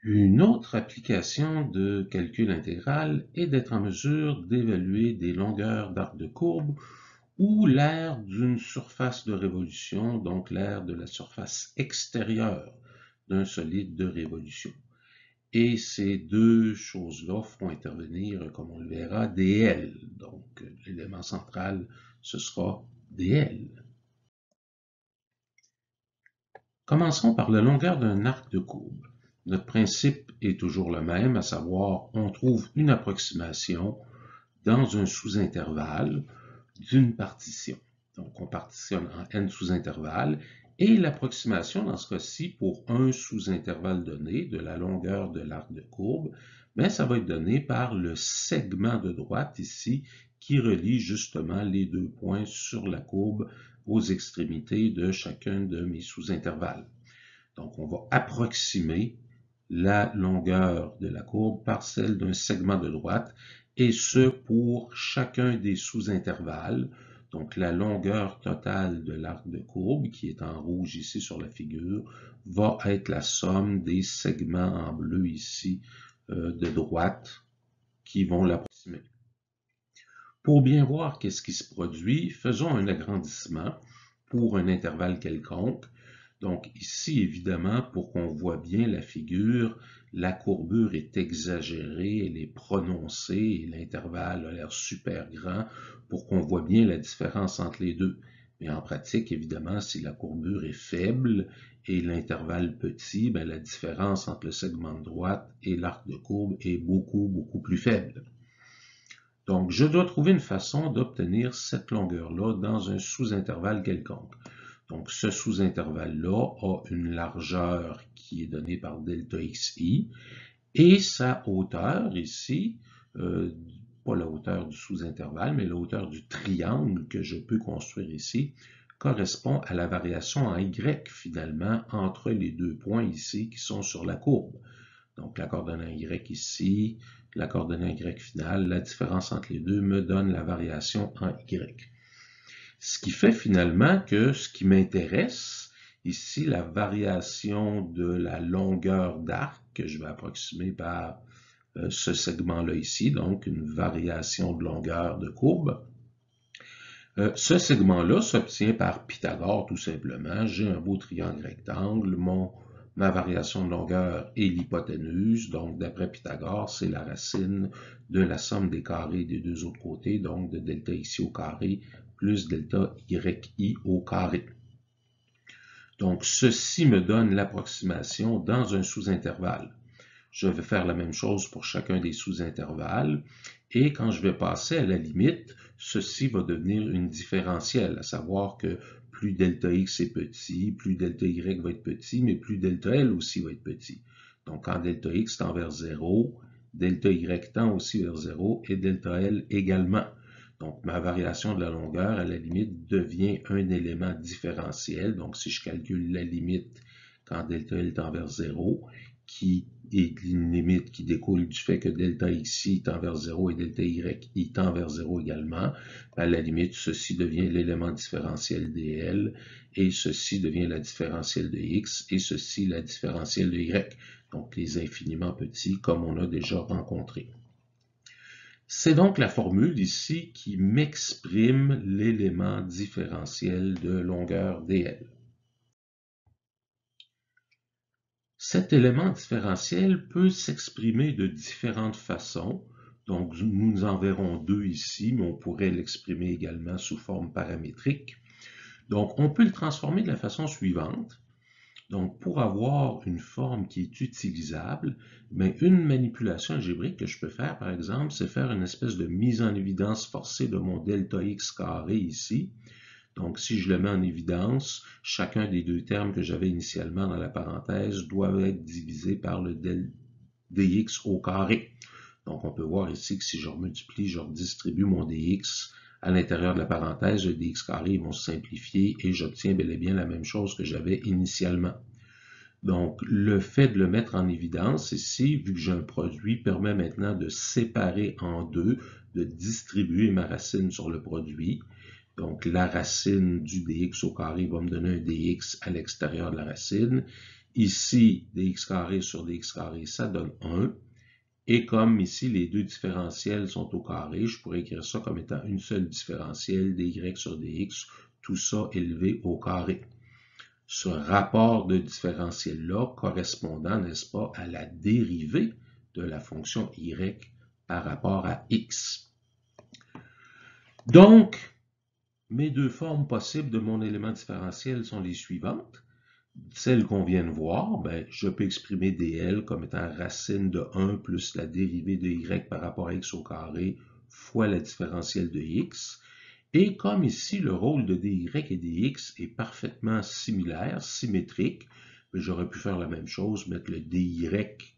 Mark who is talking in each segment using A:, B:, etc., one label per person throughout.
A: Une autre application de calcul intégral est d'être en mesure d'évaluer des longueurs d'arc de courbe ou l'aire d'une surface de révolution, donc l'aire de la surface extérieure d'un solide de révolution. Et ces deux choses-là font intervenir, comme on le verra, des L. Donc, l'élément central, ce sera des L. Commençons par la longueur d'un arc de courbe. Notre principe est toujours le même, à savoir, on trouve une approximation dans un sous-intervalle d'une partition. Donc, on partitionne en n sous-intervalles et l'approximation, dans ce cas-ci, pour un sous-intervalle donné de la longueur de l'arc de courbe, mais ça va être donné par le segment de droite ici qui relie justement les deux points sur la courbe aux extrémités de chacun de mes sous-intervalles. Donc, on va approximer la longueur de la courbe par celle d'un segment de droite, et ce pour chacun des sous-intervalles. Donc, la longueur totale de l'arc de courbe, qui est en rouge ici sur la figure, va être la somme des segments en bleu ici de droite qui vont l'approximer. Pour bien voir qu'est-ce qui se produit, faisons un agrandissement pour un intervalle quelconque. Donc ici, évidemment, pour qu'on voit bien la figure, la courbure est exagérée, elle est prononcée et l'intervalle a l'air super grand pour qu'on voit bien la différence entre les deux. Mais en pratique, évidemment, si la courbure est faible et l'intervalle petit, bien, la différence entre le segment de droite et l'arc de courbe est beaucoup, beaucoup plus faible. Donc, je dois trouver une façon d'obtenir cette longueur-là dans un sous-intervalle quelconque. Donc, ce sous-intervalle-là a une largeur qui est donnée par delta xi et sa hauteur ici, pas la hauteur du sous-intervalle, mais la hauteur du triangle que je peux construire ici, correspond à la variation en y finalement entre les deux points ici qui sont sur la courbe. Donc, la coordonnée y ici, la coordonnée y finale, la différence entre les deux me donne la variation en y. Ce qui fait finalement que ce qui m'intéresse, ici, la variation de la longueur d'arc, que je vais approximer par ce segment-là ici, donc une variation de longueur de courbe. Ce segment-là s'obtient par Pythagore, tout simplement. J'ai un beau triangle rectangle, ma variation de longueur est l'hypoténuse, donc d'après Pythagore, c'est la racine de la somme des carrés des deux autres côtés, donc de delta xi au carré plus delta yi au carré. Donc, ceci me donne l'approximation dans un sous-intervalle. Je vais faire la même chose pour chacun des sous-intervalles, et quand je vais passer à la limite, ceci va devenir une différentielle, à savoir que plus delta x est petit, plus delta y va être petit, mais plus delta L aussi va être petit. Donc, quand delta x tend vers 0, delta y tend aussi vers 0 et delta L également. Donc, ma variation de la longueur, à la limite, devient un élément différentiel. Donc, si je calcule la limite quand delta L tend vers 0, qui est une limite qui découle du fait que delta xi tend vers 0 et delta yi tend vers 0 également, à la limite, ceci devient l'élément différentiel des L, et ceci devient la différentielle de x, et ceci la différentielle de y. Donc, les infiniment petits, comme on a déjà rencontré. C'est donc la formule ici qui m'exprime l'élément différentiel de longueur dl. Cet élément différentiel peut s'exprimer de différentes façons. Donc, nous en verrons deux ici, mais on pourrait l'exprimer également sous forme paramétrique. Donc, on peut le transformer de la façon suivante. Donc, pour avoir une forme qui est utilisable, mais une manipulation algébrique que je peux faire, par exemple, c'est faire une espèce de mise en évidence forcée de mon delta x carré ici. Donc, si je le mets en évidence, chacun des deux termes que j'avais initialement dans la parenthèse doit être divisé par le dx au carré. Donc, on peut voir ici que si je remultiplie, je redistribue mon dx à l'intérieur de la parenthèse, le dx carré vont se simplifier et j'obtiens bel et bien la même chose que j'avais initialement. Donc, le fait de le mettre en évidence ici, vu que j'ai un produit, permet maintenant de séparer en deux, de distribuer ma racine sur le produit. Donc, la racine du dx au carré va me donner un dx à l'extérieur de la racine. Ici, dx carré sur dx carré, ça donne 1. Et comme ici, les deux différentiels sont au carré, je pourrais écrire ça comme étant une seule différentielle, dy sur dx, tout ça élevé au carré. Ce rapport de différentiel-là correspondant, n'est-ce pas, à la dérivée de la fonction y par rapport à x. Donc, mes deux formes possibles de mon élément différentiel sont les suivantes. Celle qu'on vient de voir, ben, je peux exprimer dl comme étant racine de 1 plus la dérivée de y par rapport à x au carré fois la différentielle de x. Et comme ici, le rôle de dy et dx est parfaitement similaire, symétrique, j'aurais pu faire la même chose, mettre le dy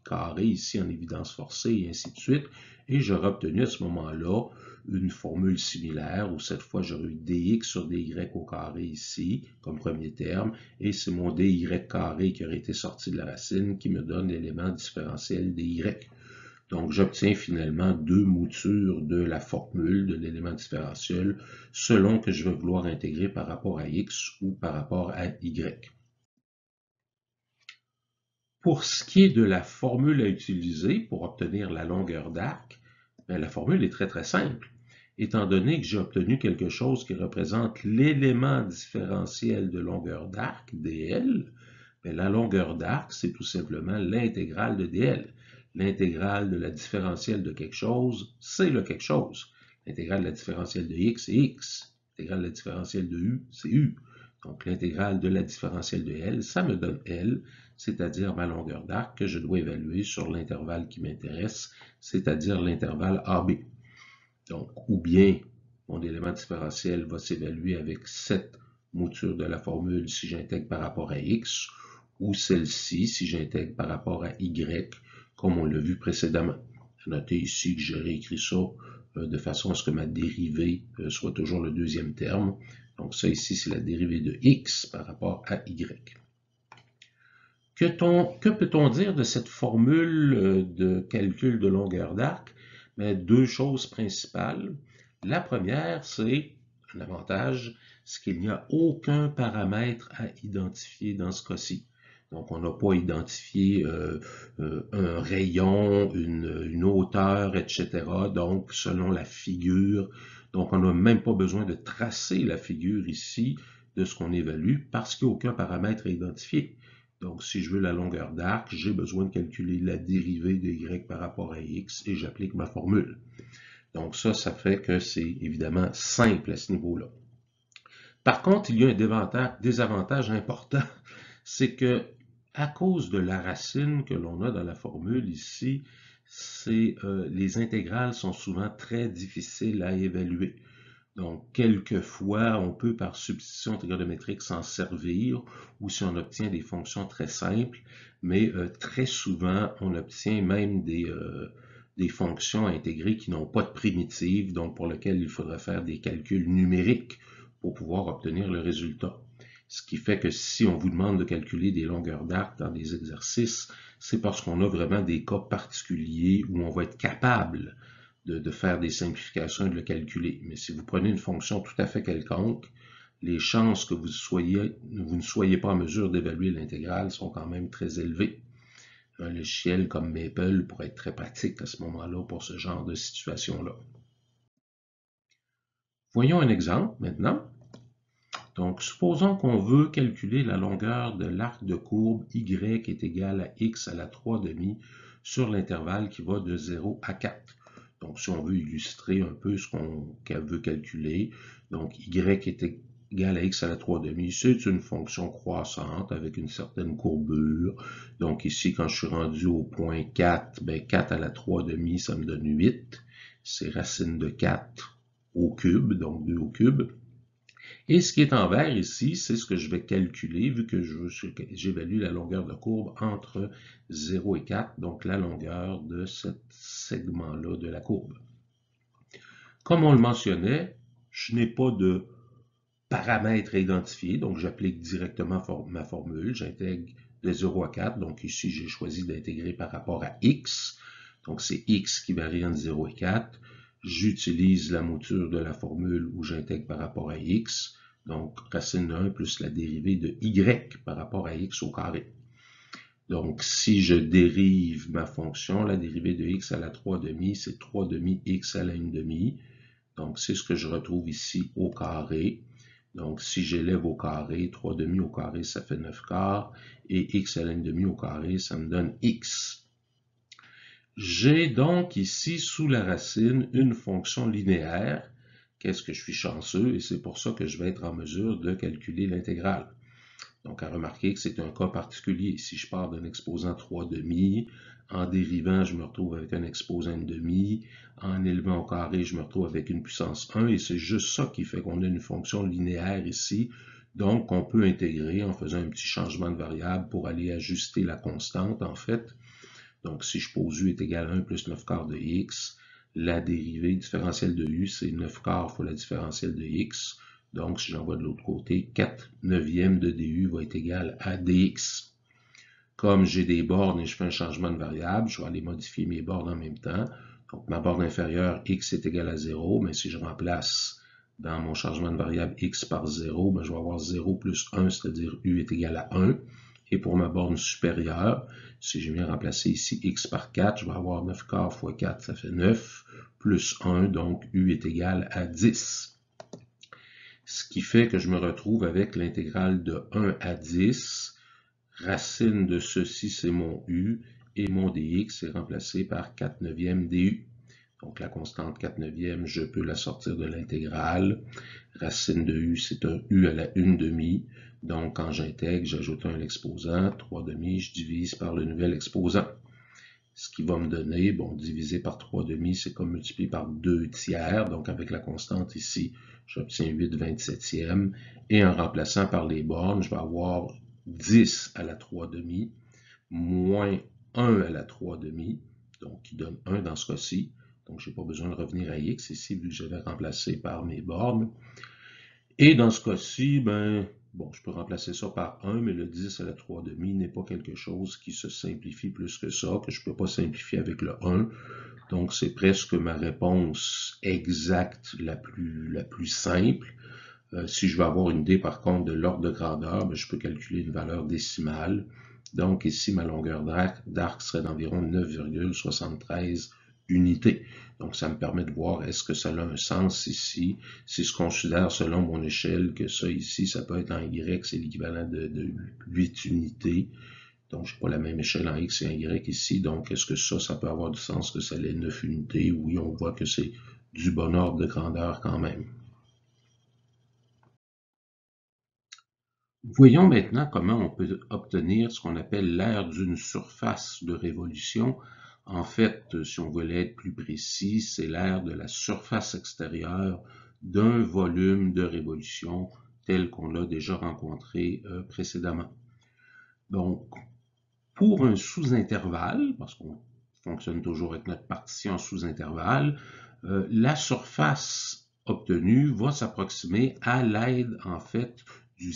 A: carré ici en évidence forcée et ainsi de suite, et j'aurais obtenu à ce moment-là une formule similaire où cette fois j'aurais eu dx sur dy au carré ici comme premier terme, et c'est mon dy carré qui aurait été sorti de la racine qui me donne l'élément différentiel dy. Donc, j'obtiens finalement deux moutures de la formule de l'élément différentiel selon que je vais vouloir intégrer par rapport à x ou par rapport à y. Pour ce qui est de la formule à utiliser pour obtenir la longueur d'arc, la formule est très simple. Étant donné que j'ai obtenu quelque chose qui représente l'élément différentiel de longueur d'arc, dl, la longueur d'arc, c'est tout simplement l'intégrale de dl. L'intégrale de la différentielle de quelque chose, c'est le quelque chose. L'intégrale de la différentielle de x, c'est x. L'intégrale de la différentielle de u, c'est u. Donc, l'intégrale de la différentielle de L, ça me donne L, c'est-à-dire ma longueur d'arc que je dois évaluer sur l'intervalle qui m'intéresse, c'est-à-dire l'intervalle AB. Donc, ou bien mon élément différentiel va s'évaluer avec cette mouture de la formule si j'intègre par rapport à x, ou celle-ci si j'intègre par rapport à y, comme on l'a vu précédemment. Notez ici que j'ai réécrit ça de façon à ce que ma dérivée soit toujours le deuxième terme. Donc ça ici, c'est la dérivée de x par rapport à y. Que peut-on dire de cette formule de calcul de longueur d'arc? Deux choses principales. La première, c'est un avantage, c'est qu'il n'y a aucun paramètre à identifier dans ce cas-ci. Donc, on n'a pas identifié un rayon, une hauteur, etc. Donc, selon la figure, donc on n'a même pas besoin de tracer la figure ici de ce qu'on évalue parce qu'il n'y a aucun paramètre à identifier. Donc, si je veux la longueur d'arc, j'ai besoin de calculer la dérivée de y par rapport à x et j'applique ma formule. Donc ça fait que c'est évidemment simple à ce niveau-là. Par contre, il y a un désavantage important, c'est que à cause de la racine que l'on a dans la formule ici, les intégrales sont souvent très difficiles à évaluer. Donc, quelquefois, on peut par substitution trigonométrique s'en servir, ou si on obtient des fonctions très simples, mais très souvent, on obtient même des fonctions intégrées qui n'ont pas de primitive, donc pour lesquelles il faudrait faire des calculs numériques pour pouvoir obtenir le résultat. Ce qui fait que si on vous demande de calculer des longueurs d'arc dans des exercices, c'est parce qu'on a vraiment des cas particuliers où on va être capable de faire des simplifications et de le calculer. Mais si vous prenez une fonction tout à fait quelconque, les chances que vous ne soyez pas en mesure d'évaluer l'intégrale sont quand même très élevées. Un logiciel comme Maple pourrait être très pratique à ce moment-là pour ce genre de situation-là. Voyons un exemple maintenant. Donc, supposons qu'on veut calculer la longueur de l'arc de courbe y est égal à x à la 3/2 sur l'intervalle qui va de 0 à 4. Donc, si on veut illustrer un peu ce qu'on veut calculer, donc y est égal à x à la 3/2, c'est une fonction croissante avec une certaine courbure. Donc ici, quand je suis rendu au point 4, 4 à la 3/2, ça me donne 8. C'est racine de 4 au cube, donc 2 au cube. Et ce qui est en vert ici, c'est ce que je vais calculer, vu que j'évalue la longueur de courbe entre 0 et 4, donc la longueur de ce segment-là de la courbe. Comme on le mentionnait, je n'ai pas de paramètres à identifier, donc j'applique directement ma formule, j'intègre de 0 à 4, donc ici j'ai choisi d'intégrer par rapport à x, donc c'est x qui varie entre 0 et 4, j'utilise la mouture de la formule où j'intègre par rapport à x, donc racine de 1 plus la dérivée de y par rapport à x au carré. Donc, si je dérive ma fonction, la dérivée de x à la 3/2, c'est 3/2 x à la 1/2. Donc, c'est ce que je retrouve ici au carré. Donc, si j'élève au carré, 3/2 au carré, ça fait 9/4. Et x à la 1/2 au carré, ça me donne x. J'ai donc ici, sous la racine, une fonction linéaire. Qu'est-ce que je suis chanceux? Et c'est pour ça que je vais être en mesure de calculer l'intégrale. Donc, à remarquer que c'est un cas particulier. Si je pars d'un exposant 3/2, en dérivant, je me retrouve avec un exposant 1/2. En élevant au carré, je me retrouve avec une puissance 1. Et c'est juste ça qui fait qu'on a une fonction linéaire ici. Donc, on peut intégrer en faisant un petit changement de variable pour aller ajuster la constante, en fait. Donc, si je pose u est égal à 1 plus 9/4 de x, la dérivée différentielle de u, c'est 9/4 fois la différentielle de x. Donc, si j'envoie de l'autre côté, 4/9 de du va être égal à dx. Comme j'ai des bornes et je fais un changement de variable, je vais aller modifier mes bornes en même temps. Donc, ma borne inférieure, x est égal à 0, mais si je remplace dans mon changement de variable x par 0, ben, je vais avoir 0 plus 1, c'est-à-dire u est égal à 1. Et pour ma borne supérieure, si je viens remplacer ici x par 4, je vais avoir 9/4 fois 4, ça fait 9, plus 1, donc u est égal à 10. Ce qui fait que je me retrouve avec l'intégrale de 1 à 10. Racine de ceci, c'est mon u, et mon dx est remplacé par 4/9 du. Donc la constante 4/9, je peux la sortir de l'intégrale. Racine de u, c'est un u à la 1/2. Donc quand j'intègre, j'ajoute un exposant, 3/2, je divise par le nouvel exposant. Ce qui va me donner, bon, divisé par 3/2, c'est comme multiplié par 2 tiers. Donc avec la constante ici, j'obtiens 8/27e. Et en remplaçant par les bornes, je vais avoir 10 à la 3/2 moins 1 à la 3/2, donc qui donne 1 dans ce cas-ci. Donc, je n'ai pas besoin de revenir à x ici, vu que je vais remplacer par mes bornes. Et dans ce cas-ci, ben, bon, je peux remplacer ça par 1, mais le 10 à la 3/2 n'est pas quelque chose qui se simplifie plus que ça, que je ne peux pas simplifier avec le 1. Donc, c'est presque ma réponse exacte la plus simple. Si je veux avoir une idée, par contre, de l'ordre de grandeur, ben, je peux calculer une valeur décimale. Donc, ici, ma longueur d'arc serait d'environ 9,73 unités. Donc, ça me permet de voir est-ce que ça a un sens ici. Si je considère selon mon échelle que ça ici, ça peut être en Y, c'est l'équivalent de 8 unités. Donc, je n'ai pas la même échelle en X et en Y ici. Donc, est-ce que ça peut avoir du sens que ça ait 9 unités? Oui, on voit que c'est du bon ordre de grandeur quand même. Voyons maintenant comment on peut obtenir ce qu'on appelle l'aire d'une surface de révolution. En fait, si on voulait être plus précis, c'est l'aire de la surface extérieure d'un volume de révolution tel qu'on l'a déjà rencontré précédemment. Donc, pour un sous-intervalle, parce qu'on fonctionne toujours avec notre partition sous-intervalle, la surface obtenue va s'approximer à l'aide, en fait, du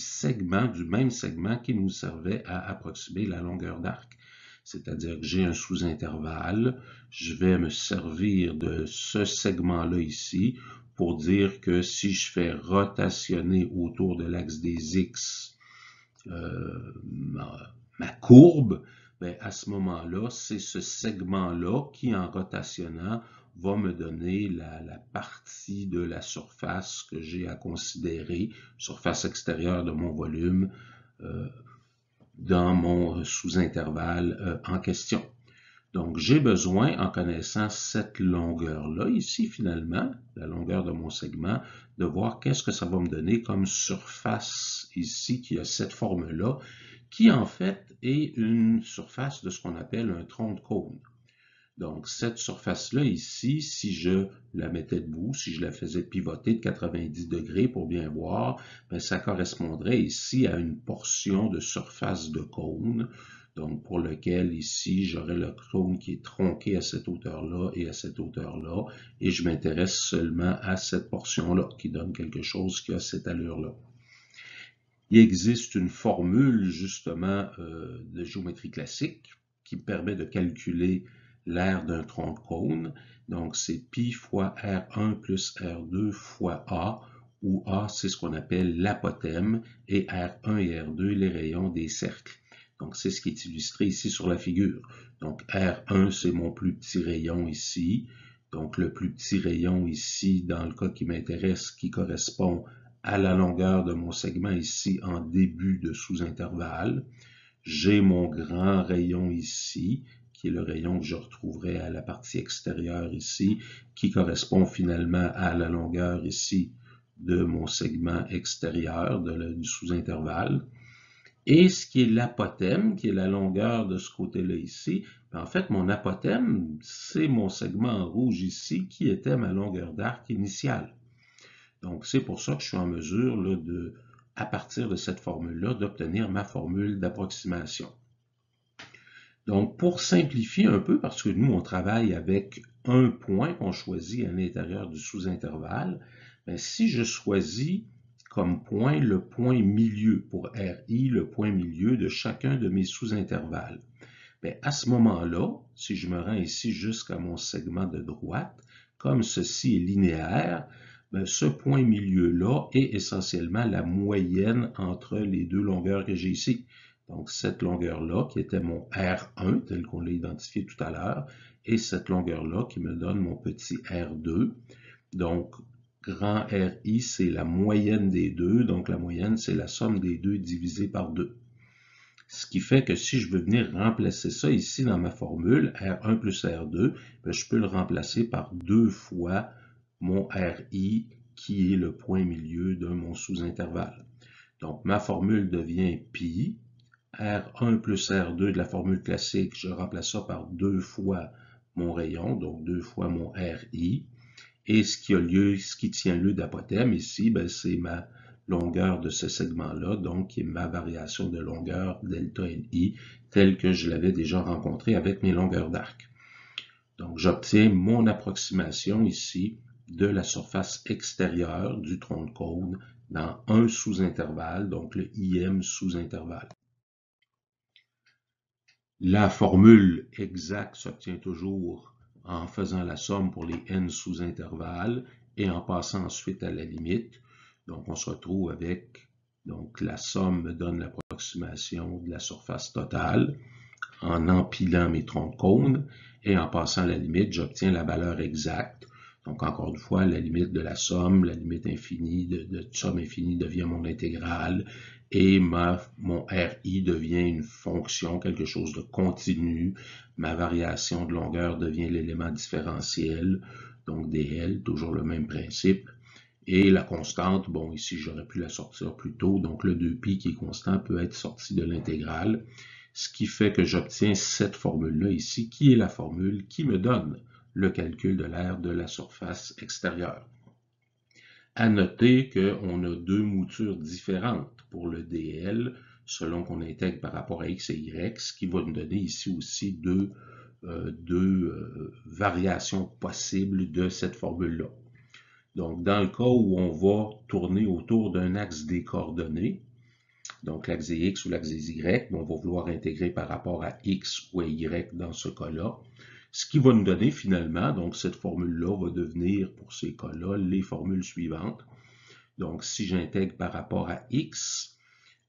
A: même segment qui nous servait à approximer la longueur d'arc. C'est-à-dire que j'ai un sous-intervalle, je vais me servir de ce segment-là ici pour dire que si je fais rotationner autour de l'axe des X ma courbe, ben à ce moment-là, c'est ce segment-là qui, en rotationnant, va me donner la partie de la surface que j'ai à considérer, surface extérieure de mon volume, dans mon sous-intervalle en question. Donc, j'ai besoin, en connaissant cette longueur-là, ici, finalement, la longueur de mon segment, de voir qu'est-ce que ça va me donner comme surface ici, qui a cette forme-là, qui, en fait, est une surface de ce qu'on appelle un tronc de cône. Donc, cette surface-là ici, si je la mettais debout, si je la faisais pivoter de 90 degrés pour bien voir, bien, ça correspondrait ici à une portion de surface de cône. Donc, pour lequel ici, j'aurais le cône qui est tronqué à cette hauteur-là et à cette hauteur-là, et je m'intéresse seulement à cette portion-là, qui donne quelque chose qui a cette allure-là. Il existe une formule, justement, de géométrie classique qui permet de calculer l'aire d'un tronc de cône. Donc, c'est pi fois R1 plus R2 fois A, où A, c'est ce qu'on appelle l'apothème, et R1 et R2, les rayons des cercles. Donc, c'est ce qui est illustré ici sur la figure. Donc, R1, c'est mon plus petit rayon ici. Donc, le plus petit rayon ici, dans le cas qui m'intéresse, qui correspond à la longueur de mon segment ici en début de sous-intervalle. J'ai mon grand rayon ici, qui est le rayon que je retrouverai à la partie extérieure ici, qui correspond finalement à la longueur ici de mon segment extérieur du sous-intervalle. Et ce qui est l'apothème, qui est la longueur de ce côté-là ici, en fait, mon apothème, c'est mon segment en rouge ici, qui était ma longueur d'arc initiale. Donc, c'est pour ça que je suis en mesure là, à partir de cette formule-là, d'obtenir ma formule d'approximation. Donc, pour simplifier un peu, parce que nous, on travaille avec un point qu'on choisit à l'intérieur du sous-intervalle, si je choisis comme point le point milieu pour RI, le point milieu de chacun de mes sous-intervalles, à ce moment-là, si je me rends ici jusqu'à mon segment de droite, comme ceci est linéaire, ce point milieu-là est essentiellement la moyenne entre les deux longueurs que j'ai ici. Donc, cette longueur-là, qui était mon R1, tel qu'on l'a identifié tout à l'heure, et cette longueur-là qui me donne mon petit R2. Donc, grand RI, c'est la moyenne des deux. Donc, la moyenne, c'est la somme des deux divisé par 2. Ce qui fait que si je veux venir remplacer ça ici dans ma formule, R1 plus R2, je peux le remplacer par 2 fois mon RI, qui est le point milieu de mon sous-intervalle. Donc, ma formule devient pi. R1 plus R2 de la formule classique, je remplace ça par 2 fois mon rayon, donc 2 fois mon RI. Et ce qui tient lieu d'apothème ici, c'est ma longueur de ce segment-là, donc qui est ma variation de longueur delta NI, telle que je l'avais déjà rencontrée avec mes longueurs d'arc. Donc, j'obtiens mon approximation ici de la surface extérieure du tronc de cône dans un sous-intervalle, donc le IM sous-intervalle. La formule exacte s'obtient toujours en faisant la somme pour les n sous-intervalles et en passant ensuite à la limite. Donc, on se retrouve avec, donc la somme me donne l'approximation de la surface totale en empilant mes troncs de cône et en passant à la limite, j'obtiens la valeur exacte. Donc, encore une fois, la limite de la somme, la limite infinie de somme infinie devient mon intégrale et mon RI devient une fonction, quelque chose de continu. Ma variation de longueur devient l'élément différentiel, donc dl, toujours le même principe. Et la constante, bon, ici, j'aurais pu la sortir plus tôt, donc le 2pi qui est constant peut être sorti de l'intégrale, ce qui fait que j'obtiens cette formule-là ici, qui est la formule qui me donne le calcul de l'aire de la surface extérieure. À noter qu'on a deux moutures différentes pour le dl, selon qu'on intègre par rapport à x et y, ce qui va nous donner ici aussi deux variations possibles de cette formule-là. Donc, dans le cas où on va tourner autour d'un axe des coordonnées, donc l'axe des x ou l'axe des y, on va vouloir intégrer par rapport à x ou à y dans ce cas-là, ce qui va nous donner finalement, donc cette formule-là va devenir pour ces cas-là les formules suivantes. Donc, si j'intègre par rapport à x,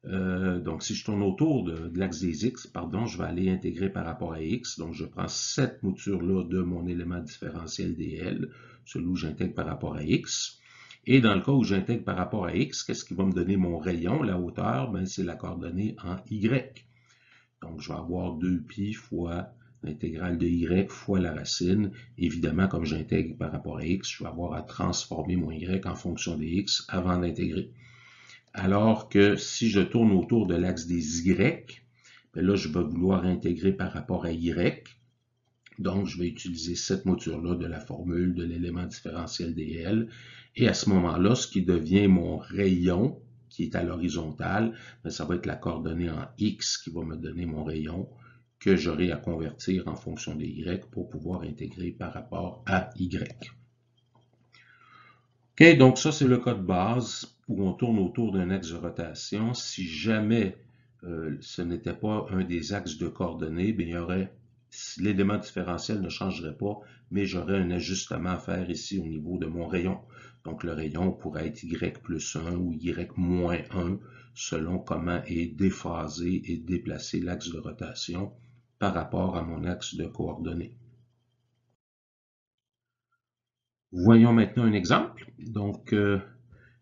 A: donc si je tourne autour de l'axe des x, pardon, je vais aller intégrer par rapport à x. Donc, je prends cette mouture-là de mon élément différentiel dl, celui où j'intègre par rapport à x. Et dans le cas où j'intègre par rapport à x, qu'est-ce qui va me donner mon rayon, la hauteur? C'est la coordonnée en y. Donc, je vais avoir 2pi fois l'intégrale de y fois la racine. Évidemment, comme j'intègre par rapport à x, je vais avoir à transformer mon y en fonction de x avant d'intégrer. Alors que si je tourne autour de l'axe des y, là, je vais vouloir intégrer par rapport à y. Donc, je vais utiliser cette mouture-là de la formule de l'élément différentiel dl. Et à ce moment-là, ce qui devient mon rayon, qui est à l'horizontale, ça va être la coordonnée en x qui va me donner mon rayon que j'aurai à convertir en fonction de y pour pouvoir intégrer par rapport à y. OK, donc ça, c'est le cas de base où on tourne autour d'un axe de rotation. Si jamais ce n'était pas un des axes de coordonnées, il y aurait, l'élément différentiel ne changerait pas, mais j'aurais un ajustement à faire ici au niveau de mon rayon. Donc le rayon pourrait être y plus 1 ou y moins 1 selon comment est déphasé et déplacé l'axe de rotation par rapport à mon axe de coordonnées. Voyons maintenant un exemple. Donc,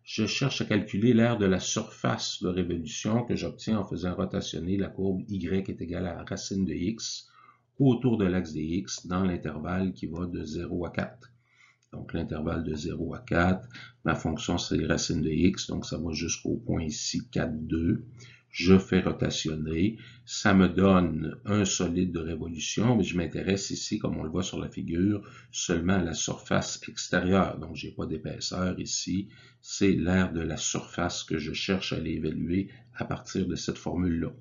A: je cherche à calculer l'aire de la surface de révolution que j'obtiens en faisant rotationner la courbe y est égale à la racine de x autour de l'axe des x dans l'intervalle qui va de 0 à 4. Donc, l'intervalle de 0 à 4, ma fonction, c'est racine de x, donc ça va jusqu'au point ici, 4, 2. Je fais rotationner, ça me donne un solide de révolution, mais je m'intéresse ici, comme on le voit sur la figure, seulement à la surface extérieure. Donc, je n'ai pas d'épaisseur ici. C'est l'aire de la surface que je cherche à l'évaluer à partir de cette formule-là.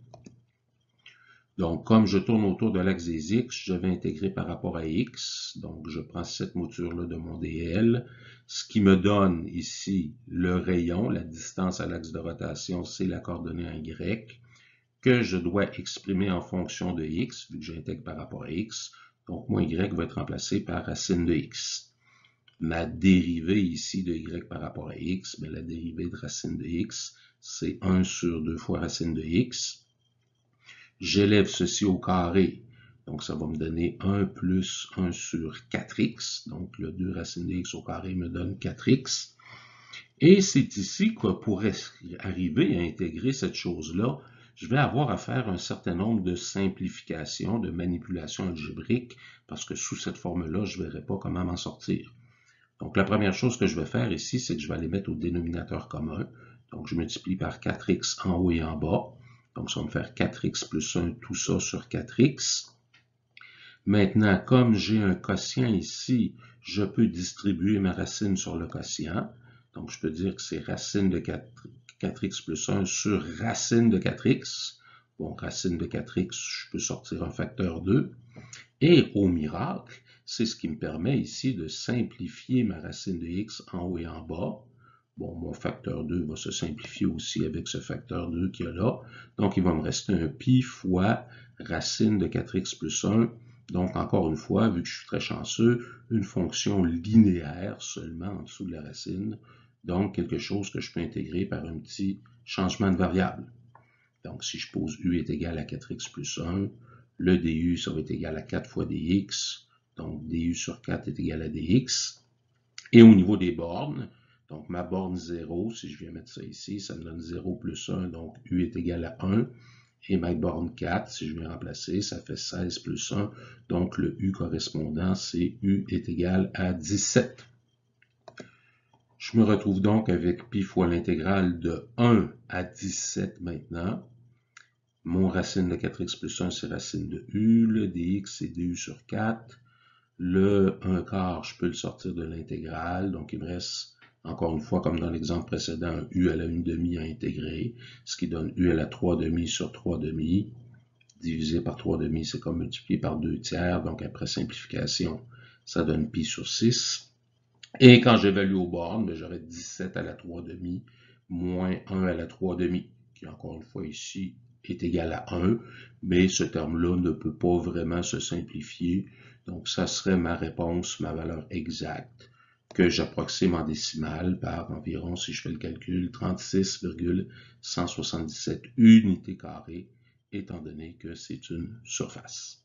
A: Donc, comme je tourne autour de l'axe des x, je vais intégrer par rapport à x. Donc, je prends cette mouture-là de mon dl, ce qui me donne ici le rayon, la distance à l'axe de rotation, c'est la coordonnée en y, que je dois exprimer en fonction de x, vu que j'intègre par rapport à x. Donc, mon y va être remplacé par racine de x. Ma dérivée ici de y par rapport à x, bien, la dérivée de racine de x, c'est 1 sur 2 fois racine de x. J'élève ceci au carré, donc ça va me donner 1 plus 1 sur 4x, donc le 2 racine de x au carré me donne 4x. Et c'est ici que pour arriver à intégrer cette chose-là, je vais avoir à faire un certain nombre de simplifications, de manipulations algébriques, parce que sous cette forme-là, je ne verrai pas comment m'en sortir. Donc la première chose que je vais faire ici, c'est que je vais aller mettre au dénominateur commun. Donc je multiplie par 4x en haut et en bas. Donc, ça va me faire 4x plus 1, tout ça sur 4x. Maintenant, comme j'ai un quotient ici, je peux distribuer ma racine sur le quotient. Donc, je peux dire que c'est racine de 4x plus 1 sur racine de 4x. Bon, racine de 4x, je peux sortir un facteur 2. Et au miracle, c'est ce qui me permet ici de simplifier ma racine de x en haut et en bas. Bon, mon facteur 2 va se simplifier aussi avec ce facteur 2 qu'il y a là. Donc, il va me rester un pi fois racine de 4x plus 1. Donc, encore une fois, vu que je suis très chanceux, une fonction linéaire seulement en dessous de la racine. Donc, quelque chose que je peux intégrer par un petit changement de variable. Donc, si je pose u est égal à 4x plus 1, le du, ça va être égal à 4 fois dx. Donc, du sur 4 est égal à dx. Et au niveau des bornes, donc ma borne 0, si je viens mettre ça ici, ça me donne 0 plus 1, donc u est égal à 1. Et ma borne 4, si je viens remplacer, ça fait 16 plus 1. Donc le u correspondant, c'est u est égal à 17. Je me retrouve donc avec pi fois l'intégrale de 1 à 17 maintenant. Mon racine de 4x plus 1, c'est racine de u. Le dx, c'est du sur 4. Le 1 quart, je peux le sortir de l'intégrale. Donc, il me reste, encore une fois, comme dans l'exemple précédent, un u à la 1/2 à intégrer, ce qui donne u à la 3/2 sur 3/2. Divisé par 3/2, c'est comme multiplié par 2 tiers. Donc, après simplification, ça donne pi sur 6. Et quand j'évalue aux bornes, j'aurai 17 à la 3/2 moins 1 à la 3/2, qui, encore une fois, ici, est égal à 1. Mais ce terme-là ne peut pas vraiment se simplifier. Donc, ça serait ma réponse, ma valeur exacte, que j'approxime en décimale par environ, si je fais le calcul, 36,177 unités carrées, étant donné que c'est une surface.